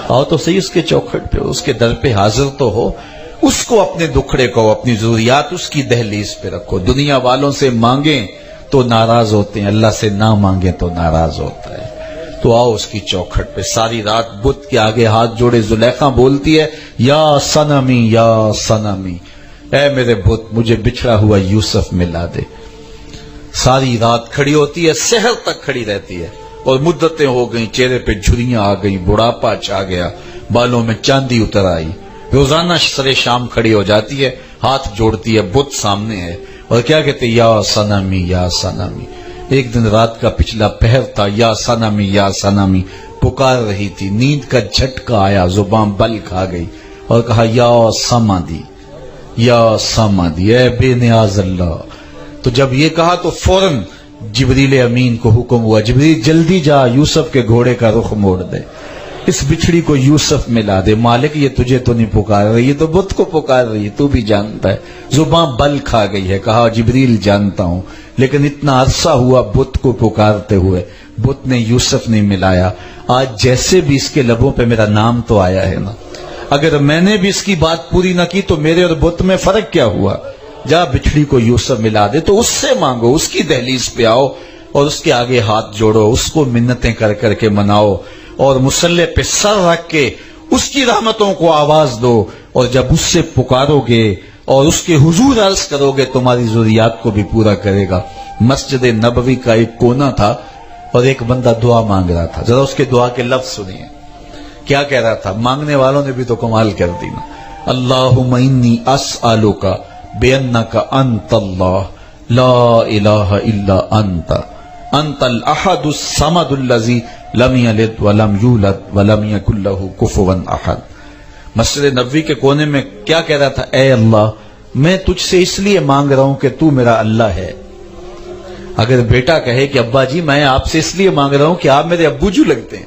آؤ تو صحیح اس کے چوکھٹ پہ، اس کے در پہ حاضر تو ہو، اس کو اپنے دکھڑے کو، اپنی ضروریات اس کی دہلیز پہ رکھو۔ دنیا والوں سے مانگیں تو ناراض ہوتے ہیں، اللہ سے نہ مانگیں تو ناراض ہوتا ہے۔ تو آؤ اس کی چوکھٹ پہ، ساری رات بت کے آگے ہاتھ جوڑے زلیخا بولتی ہے یا صنمی یا صنمی، اے میرے بت مجھے بچھڑا ہوا یوسف ملا دے۔ ساری رات کھڑی ہوتی ہے، سحر تک کھڑی رہتی ہے، اور مدتیں ہو گئیں، چہرے پہ جھریاں آ گئیں، بڑھاپا چھا گیا، بالوں میں چاندی اتر آئی۔ روزانہ سرے شام کھڑی ہو جاتی ہے، ہاتھ جوڑتی ہے، بت سامنے ہے، اور کیا کہتے یا صنمی یا صنمی۔ ایک دن رات کا پچھلا پہر تھا، یا صنمی یا صنمی پکار رہی تھی، نیند کا جھٹکا آیا، زبان بل کھا گئی، اور کہا یا صمدی یا صمدی، اے بے نیاز اللہ۔ تو جب یہ کہا تو فوراً جبریل امین کو حکم ہوا، جبریل جلدی جا، یوسف کے گھوڑے کا رخ موڑ دے، اس بچھڑی کو یوسف ملا دے۔ مالک یہ تجھے تو نہیں پکار رہی، یہ تو بت کو پکار رہی ہے، تو بھی جانتا ہے۔ زبان بل کھا گئی ہے، کہا جبریل جانتا ہوں، لیکن اتنا عرصہ ہوا بت کو پکارتے ہوئے، بت نے یوسف نہیں ملایا، آج جیسے بھی اس کے لبوں پہ میرا نام تو آیا ہے نا، اگر میں نے بھی اس کی بات پوری نہ کی تو میرے اور بت میں فرق کیا ہوا؟ جا بچھڑی کو یوسف ملا دے۔ تو اس سے مانگو، اس کی دہلیز پہ آؤ اور اس کے آگے ہاتھ جوڑو، اس کو منتیں کر کر کے مناؤ، اور مصلے پہ سر رکھ کے اس کی رحمتوں کو آواز دو، اور جب اس سے پکارو گے اور اس کے حضور عرض کرو گے تمہاری ضروریات کو بھی پورا کرے گا۔ مسجد نبوی کا ایک کونا تھا اور ایک بندہ دعا مانگ رہا تھا، ذرا اس کے دعا کے لفظ سنیے، کیا کہہ رہا تھا؟ مانگنے والوں نے بھی تو کمال کر دی نا۔ اللہم انی اسألک بأنک انت اللہ لا الہ الا انت انت الاحد الصمد الذی لم یلد ولم یولد ولم یکن لہ کفوا احد۔ مسجد نبوی کے کونے میں کیا کہہ رہا تھا؟ اے اللہ میں تجھ سے اس لیے مانگ رہا ہوں کہ تو میرا اللہ ہے۔ اگر بیٹا کہے کہ ابا جی میں آپ سے اس لیے مانگ رہا ہوں کہ آپ میرے ابو جو لگتے ہیں،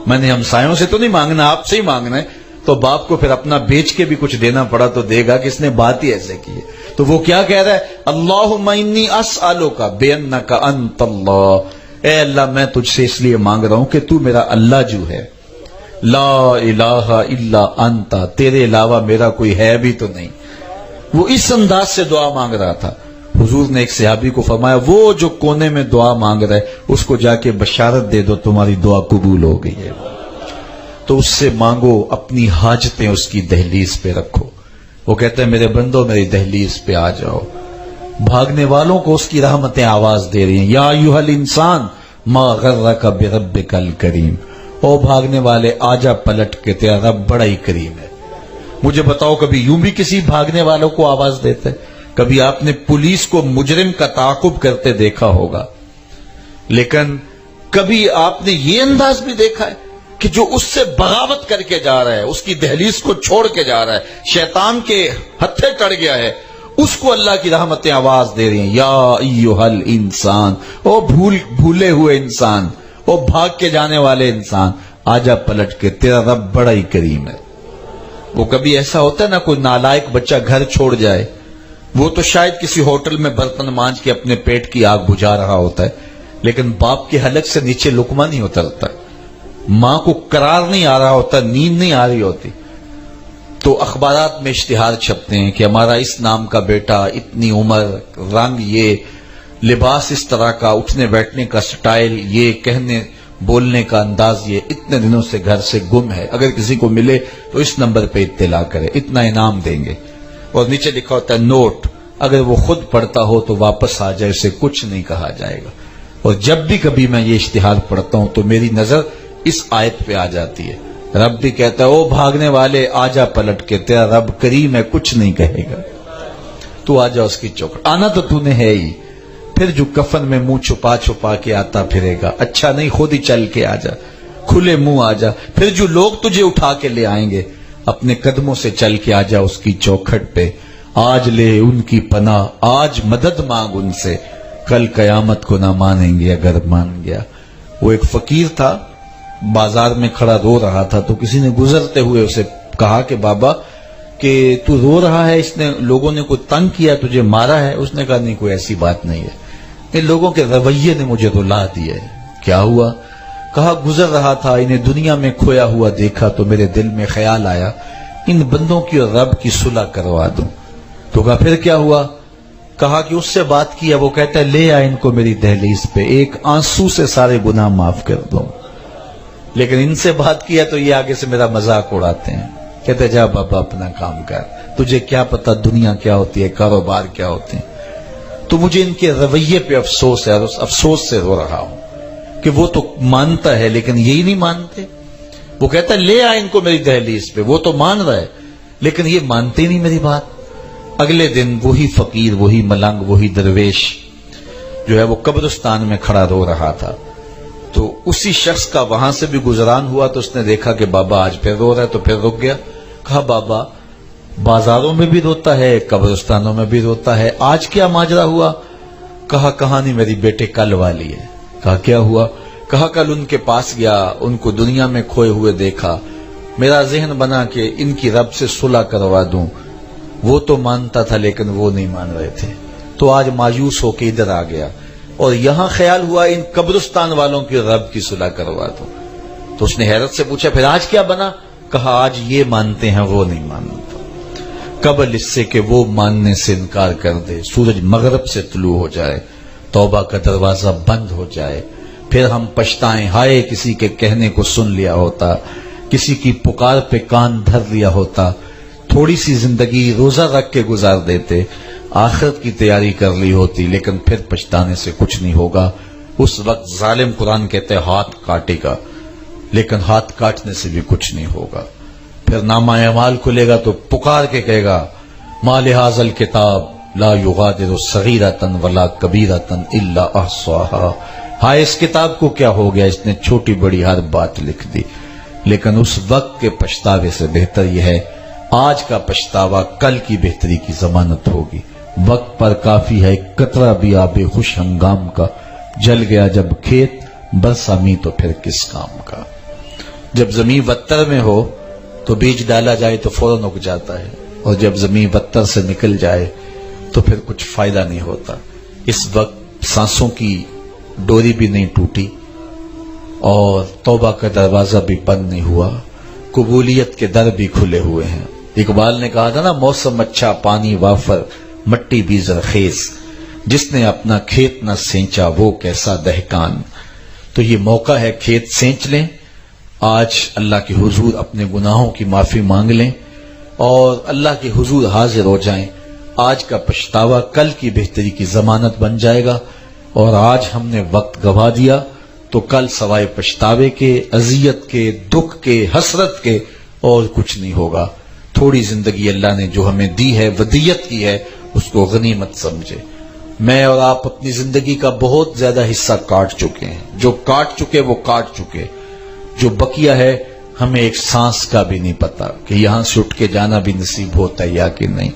میں نے ہمسایوں سے تو نہیں مانگنا، آپ سے ہی مانگنا ہے، تو باپ کو پھر اپنا بیچ کے بھی کچھ دینا پڑا تو دے گا کہ اس نے بات ہی ایسے کی ہے۔ تو وہ کیا کہہ رہا ہے؟ اللہم انی اسألک بأنک انت اللہ، اے اللہ میں تجھ سے اس لیے مانگ رہا ہوں کہ تو میرا اللہ جو ہے، لا الہ الا انت، تیرے علاوہ میرا کوئی ہے بھی تو نہیں۔ وہ اس انداز سے دعا مانگ رہا تھا۔ حضور نے ایک صحابی کو فرمایا وہ جو کونے میں دعا مانگ رہا ہے اس کو جا کے بشارت دے دو تمہاری دعا قبول ہو گئی ہے۔ تو اس سے مانگو، اپنی حاجتیں اس کی دہلیز پہ رکھو۔ وہ کہتے ہیں میرے بندو میری دہلیز پہ آ جاؤ۔ بھاگنے والوں کو اس کی رحمتیں آواز دے رہی ہیں، یا ایھا الانسان ما غرک بربک الکریم، او بھاگنے والے آجا پلٹ کے، تیرا رب بڑا ہی کریم ہے۔ مجھے بتاؤ کبھی یوں بھی کسی بھاگنے والوں کو آواز دیتے؟ کبھی آپ نے پولیس کو مجرم کا تعاقب کرتے دیکھا ہوگا، لیکن کبھی آپ نے یہ انداز بھی دیکھا ہے کہ جو اس سے بغاوت کر کے جا رہا ہے، اس کی دہلیز کو چھوڑ کے جا رہا ہے، شیطان کے ہتھے چڑھ گیا ہے، اس کو اللہ کی رحمتیں آواز دے رہی ہیں، یا ایھا الانسان، او بھولے ہوئے انسان، او بھاگ کے جانے والے انسان، آجا پلٹ کے، تیرا رب بڑا ہی کریم ہے۔ وہ کبھی ایسا ہوتا ہے نا کوئی نالائق بچہ گھر چھوڑ جائے، وہ تو شاید کسی ہوٹل میں برتن مانج کے اپنے پیٹ کی آگ بجھا رہا ہوتا ہے، لیکن باپ کے حلق سے نیچے لقمہ نہیں اترتا، ماں کو قرار نہیں آ رہا ہوتا، نیند نہیں آ رہی ہوتی، تو اخبارات میں اشتہار چھپتے ہیں کہ ہمارا اس نام کا بیٹا، اتنی عمر، رنگ یہ، لباس اس طرح کا، اٹھنے بیٹھنے کا سٹائل یہ، کہنے بولنے کا انداز یہ، اتنے دنوں سے گھر سے گم ہے، اگر کسی کو ملے تو اس نمبر پہ اطلاع کرے، اتنا انعام دیں گے، اور نیچے لکھا ہوتا ہے نوٹ، اگر وہ خود پڑھتا ہو تو واپس آ جائے، اسے کچھ نہیں کہا جائے گا۔ اور جب بھی کبھی میں یہ اشتہار پڑھتا ہوں تو میری نظر اس آیت پہ آ جاتی ہے، رب بھی کہتا ہے او بھاگنے والے آجا پلٹ کے، تیرا رب کریم ہے، کچھ نہیں کہے گا، تو آجا اس کی چوکھٹ، آنا تو تو نے ہے ہی، پھر جو کفن میں منہ چھپا چھپا کے آتا پھرے گا، اچھا نہیں خود ہی چل کے آجا، کھلے منہ آجا، پھر جو لوگ تجھے اٹھا کے لے آئیں گے اپنے قدموں سے چل کے آجا اس کی چوکھٹ پہ، آج لے ان کی پناہ، آج مدد مانگ ان سے، کل قیامت کو نہ مانیں گے اگر مان گیا۔ وہ ایک فقیر تھا، بازار میں کھڑا رو رہا تھا، تو کسی نے گزرتے ہوئے اسے کہا کہ بابا کہ تو رو رہا ہے، اس نے لوگوں نے کوئی تنگ کیا، تجھے مارا ہے؟ اس نے کہا نہیں کوئی ایسی بات نہیں ہے، ان لوگوں کے رویے نے مجھے رلا دیا ہے۔ کیا ہوا؟ کہا گزر رہا تھا، انہیں دنیا میں کھویا ہوا دیکھا تو میرے دل میں خیال آیا ان بندوں کی اور رب کی صلح کروا دوں۔ تو کہا پھر کیا ہوا؟ کہا کہ اس سے بات کیا، وہ کہتا ہے لے آ ان کو میری دہلیز پہ، ایک آنسو سے سارے گناہ معاف کر دوں۔ لیکن ان سے بات کیا تو یہ آگے سے میرا مذاق اڑاتے ہیں، کہتے جا بابا اپنا کام کر، تجھے کیا پتا دنیا کیا ہوتی ہے، کاروبار کیا ہوتے ہیں۔ تو مجھے ان کے رویے پہ افسوس ہے اور اس افسوس سے رو رہا ہوں کہ وہ تو مانتا ہے لیکن یہی نہیں مانتے۔ وہ کہتا ہے لے آ ان کو میری دہلیز پہ، وہ تو مان رہا ہے لیکن یہ مانتے نہیں میری بات۔ اگلے دن وہی فقیر، وہی ملنگ، وہی درویش جو ہے وہ قبرستان میں کھڑا رو رہا تھا۔ تو اسی شخص کا وہاں سے بھی گزران ہوا تو اس نے دیکھا کہ بابا آج پھر رو رہا ہے تو پھر رک گیا۔ کہا بابا بازاروں میں بھی روتا ہے، قبرستانوں میں بھی روتا ہے، آج کیا ماجرا ہوا؟ کہا کہانی میری بیٹے کل والی ہے۔ کہا کیا ہوا؟ کہا کل ان کے پاس گیا، ان کو دنیا میں کھوئے ہوئے دیکھا، میرا ذہن بنا کہ ان کی رب سے صلح کروا دوں، وہ تو مانتا تھا لیکن وہ نہیں مان رہے تھے، تو آج مایوس ہو کے ادھر آ گیا اور یہاں خیال ہوا ان قبرستان والوں کی رب کی صلح کروا دوں۔ تو اس نے حیرت سے پوچھا پھر آج کیا بنا؟ کہا آج یہ مانتے ہیں وہ نہیں مانتا، قبل اس سے کہ وہ ماننے سے انکار کر دے، سورج مغرب سے طلوع ہو جائے، توبہ کا دروازہ بند ہو جائے، پھر ہم پچھتائیں ہائے کسی کے کہنے کو سن لیا ہوتا، کسی کی پکار پہ کان دھر لیا ہوتا، تھوڑی سی زندگی روزہ رکھ کے گزار دیتے، آخرت کی تیاری کر لی ہوتی، لیکن پھر پچھتانے سے کچھ نہیں ہوگا۔ اس وقت ظالم قرآن کہتے ہیں ہاتھ کاٹے گا، لیکن ہاتھ کاٹنے سے بھی کچھ نہیں ہوگا۔ پھر نامہ اعمال کھلے گا تو پکار کے کہے گا ما لہذا الکتاب لا یغادر صغیرۃ ولا کبیرۃ الا احصاها، ہائے اس کتاب کو کیا ہو گیا، اس نے چھوٹی بڑی ہر بات لکھ دی۔ لیکن اس وقت کے پچھتاوے سے بہتر یہ ہے آج کا پچھتاوا کل کی بہتری کی ضمانت ہوگی۔ وقت پر کافی ہے قطرہ بھی آب خوش ہنگام کا، جل گیا جب کھیت برسا می تو پھر کس کام کا۔ جب زمین وتر میں ہو تو بیج ڈالا جائے تو فوراً اگ جاتا ہے، اور جب زمین وتر سے نکل جائے تو پھر کچھ فائدہ نہیں ہوتا۔ اس وقت سانسوں کی ڈوری بھی نہیں ٹوٹی اور توبہ کا دروازہ بھی بند نہیں ہوا، قبولیت کے در بھی کھلے ہوئے ہیں۔ اقبال نے کہا تھا نا موسم اچھا پانی وافر مٹی بھی زرخیز، جس نے اپنا کھیت نہ سینچا وہ کیسا دہقان۔ تو یہ موقع ہے کھیت سینچ لیں، آج اللہ کے حضور اپنے گناہوں کی معافی مانگ لیں اور اللہ کے حضور حاضر ہو جائیں۔ آج کا پچھتاوا کل کی بہتری کی ضمانت بن جائے گا، اور آج ہم نے وقت گوا دیا تو کل سوائے پچھتاوے کے، اذیت کے، دکھ کے، حسرت کے اور کچھ نہیں ہوگا۔ تھوڑی زندگی اللہ نے جو ہمیں دی ہے، ودیت کی ہے، اس کو غنیمت سمجھے۔ میں اور آپ اپنی زندگی کا بہت زیادہ حصہ کاٹ چکے ہیں، جو کاٹ چکے وہ کاٹ چکے، جو بقیہ ہے ہمیں ایک سانس کا بھی نہیں پتا کہ یہاں سے اٹھ کے جانا بھی نصیب ہوتا ہے یا کہ نہیں۔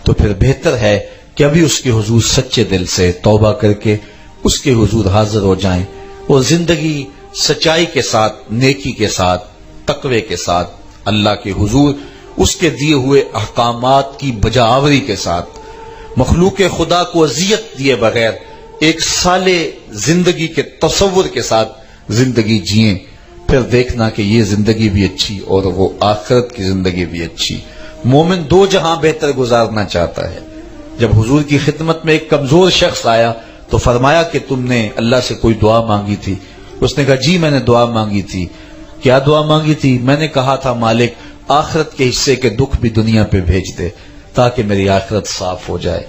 تو پھر بہتر ہے کہ ابھی اس کے حضور سچے دل سے توبہ کر کے اس کے حضور حاضر ہو جائیں اور زندگی سچائی کے ساتھ، نیکی کے ساتھ، تقوی کے ساتھ اللہ کے حضور اس کے دیے ہوئے احکامات کی بجاوری کے ساتھ مخلوق خدا کو اذیت دیے بغیر ایک صالح زندگی کے تصور کے ساتھ زندگی جئیں، پھر دیکھنا کہ یہ زندگی بھی اچھی اور وہ آخرت کی زندگی بھی اچھی۔ مومن دو جہاں بہتر گزارنا چاہتا ہے۔ جب حضور کی خدمت میں ایک کمزور شخص آیا تو فرمایا کہ تم نے اللہ سے کوئی دعا مانگی تھی؟ اس نے کہا جی میں نے دعا مانگی تھی۔ کیا دعا مانگی تھی؟ میں نے کہا تھا مالک آخرت کے حصے کے دکھ بھی دنیا پہ بھیج دے تاکہ میری آخرت صاف ہو جائے۔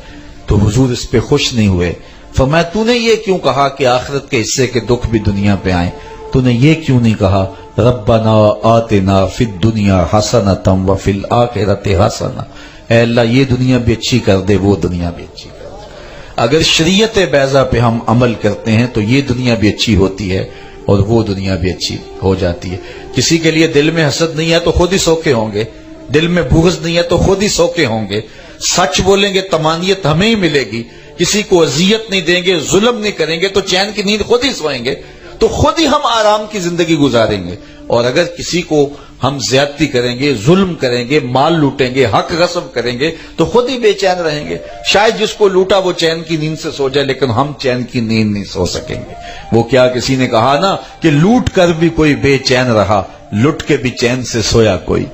تو حضور اس پہ خوش نہیں ہوئے، فرمایا تو نے یہ کیوں کہا کہ آخرت کے حصے کے دکھ بھی دنیا پہ آئیں؟ تو نے یہ کیوں نہیں کہا ربنا آتنا فی الدنیا حسنۃ وفی الآخرۃ حسنۃ، اے اللہ یہ دنیا بھی اچھی کر دے وہ دنیا بھی اچھی کر دے۔ اگر شریعت بیضا پہ ہم عمل کرتے ہیں تو یہ دنیا بھی اچھی ہوتی ہے اور وہ دنیا بھی اچھی ہو جاتی ہے۔ کسی کے لیے دل میں حسد نہیں ہے تو خود ہی سوکھے ہوں گے، دل میں بغض نہیں ہے تو خود ہی سوکھے ہوں گے، سچ بولیں گے طمانیت ہمیں ہی ملے گی، کسی کو اذیت نہیں دیں گے، ظلم نہیں کریں گے تو چین کی نیند خود ہی سوئیں گے، تو خود ہی ہم آرام کی زندگی گزاریں گے۔ اور اگر کسی کو ہم زیادتی کریں گے، ظلم کریں گے، مال لوٹیں گے، حق غصب کریں گے تو خود ہی بے چین رہیں گے۔ شاید جس کو لوٹا وہ چین کی نیند سے سو جائے، لیکن ہم چین کی نیند نہیں سو سکیں گے۔ وہ کیا کسی نے کہا نا کہ لوٹ کر بھی کوئی بے چین رہا، لٹ کے بھی چین سے سویا کوئی۔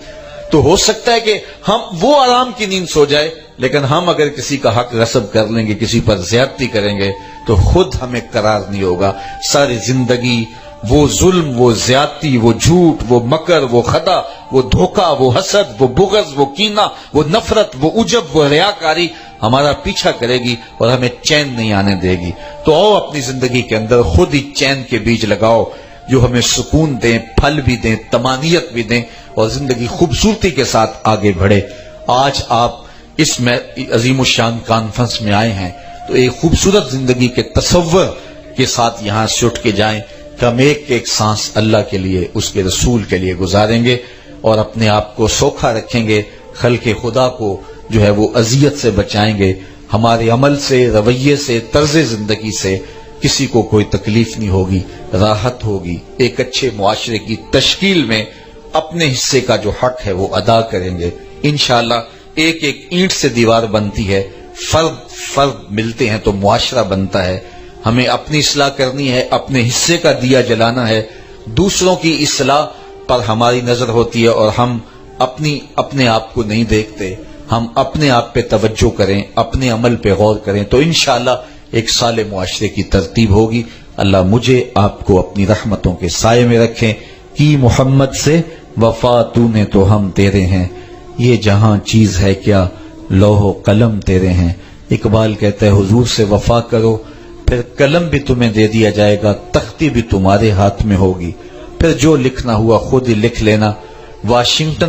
تو ہو سکتا ہے کہ ہم وہ آرام کی نیند سو جائے، لیکن ہم اگر کسی کا حق غصب کر لیں گے، کسی پر زیادتی کریں گے تو خود ہمیں قرار نہیں ہوگا۔ ساری زندگی وہ ظلم، وہ زیادتی، وہ جھوٹ، وہ مکر، وہ خدا، وہ دھوکہ، وہ حسد، وہ بغض، وہ کینہ، وہ نفرت، وہ عجب، وہ ریاکاری ہمارا پیچھا کرے گی اور ہمیں چین نہیں آنے دے گی۔ تو آؤ اپنی زندگی کے اندر خود ہی چین کے بیج لگاؤ جو ہمیں سکون دیں، پھل بھی دیں، طمانینت بھی دیں اور زندگی خوبصورتی کے ساتھ آگے بڑھے۔ آج آپ اس میں عظیم الشان کانفرنس میں آئے ہیں تو ایک خوبصورت زندگی کے تصور کے ساتھ یہاں سے اٹھ کے جائیں کہ ہم ایک ایک سانس اللہ کے لیے، اس کے رسول کے لیے گزاریں گے اور اپنے آپ کو سوکھا رکھیں گے، خلق خدا کو جو ہے وہ اذیت سے بچائیں گے۔ ہمارے عمل سے، رویے سے، طرز زندگی سے کسی کو کوئی تکلیف نہیں ہوگی، راحت ہوگی۔ ایک اچھے معاشرے کی تشکیل میں اپنے حصے کا جو حق ہے وہ ادا کریں گے انشاءاللہ۔ ایک ایک اینٹ سے دیوار بنتی ہے، فرد ملتے ہیں تو معاشرہ بنتا ہے۔ ہمیں اپنی اصلاح کرنی ہے، اپنے حصے کا دیا جلانا ہے، دوسروں کی اصلاح پر ہماری نظر ہوتی ہے اور ہم اپنے آپ کو نہیں دیکھتے۔ ہم اپنے آپ پہ توجہ کریں، اپنے عمل پہ غور کریں تو انشاءاللہ ایک صالح معاشرے کی ترتیب ہوگی۔ اللہ مجھے آپ کو اپنی رحمتوں کے سائے میں رکھیں۔ کی محمد سے وفا تو نے تو ہم تیرے ہیں، یہ جہاں چیز ہے کیا لوح و قلم تیرے ہیں۔ اقبال کہتا ہے حضور سے وفا کرو، پھر قلم بھی تمہیں دے دیا جائے گا، تختی بھی تمہارے ہاتھ میں ہوگی، پھر جو لکھنا ہوا خود ہی لکھ لینا۔ واشنگٹن